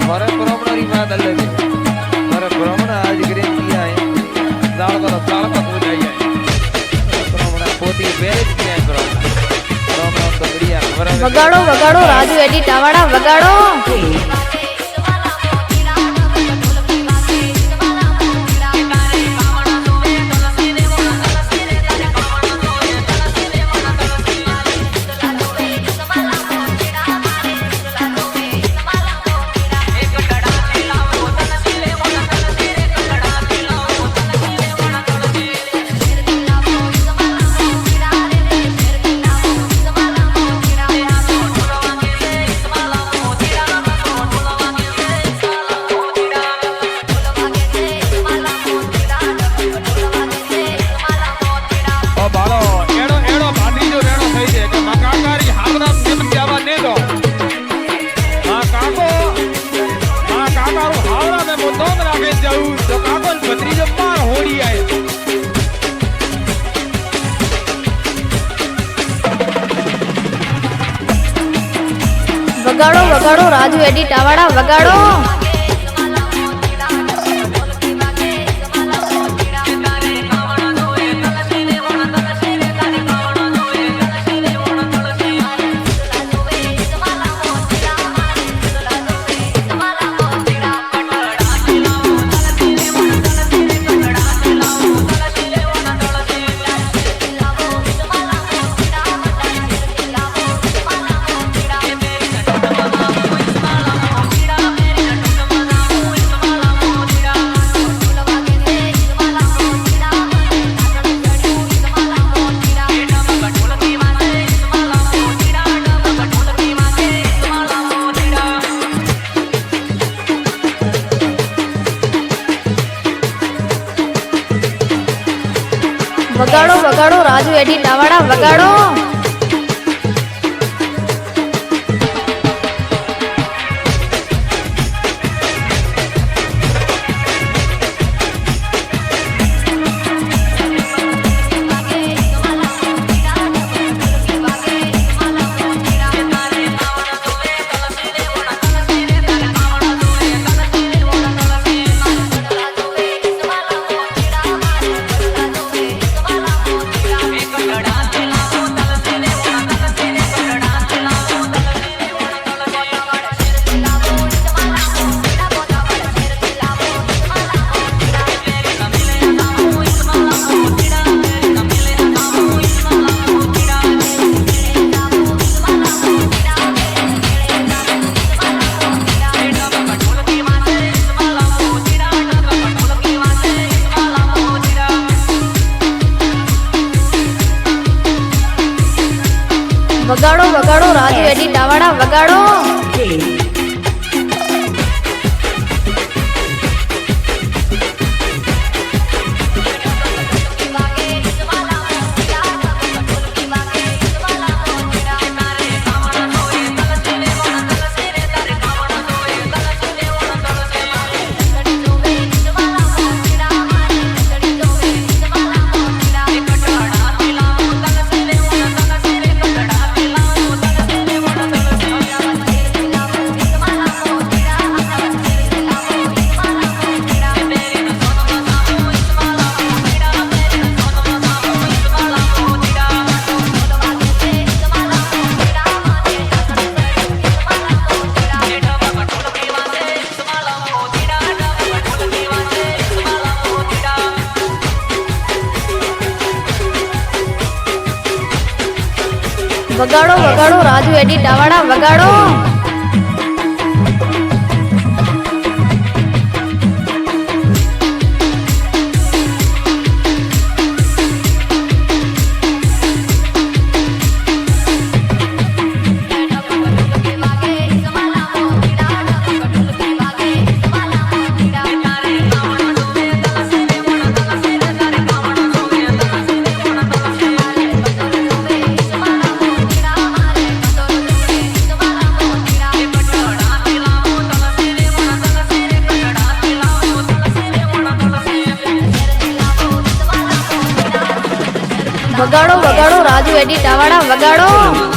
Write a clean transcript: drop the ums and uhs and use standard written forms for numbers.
हमारे ब्राह्मण की बात अलग है। हमारे ब्राह्मण आज ग्रेन किया है दाल का हो जाइए ब्राह्मण पोती बेरेज किया है ब्राह्मण तो बढ़िया वगाड़ो वगाड़ो राजू एडी टावाड़ा वगाड़ो। वगाड़ो वगाड़ो राजू एडी टावाड़ा वगाड़ो। वगाड़ो वगाड़ो राजू एडी टावाड़ा वगाड़ो। वगाड़ो वगाड़ो राजू एडी टावाड़ा वगाड़ो। वगाड़ो वगाड़ो राजू एडी टावाड़ा वगाड़ो। वगाड़ो वगाड़ो राजू एडी टावाड़ा वगाड़ो।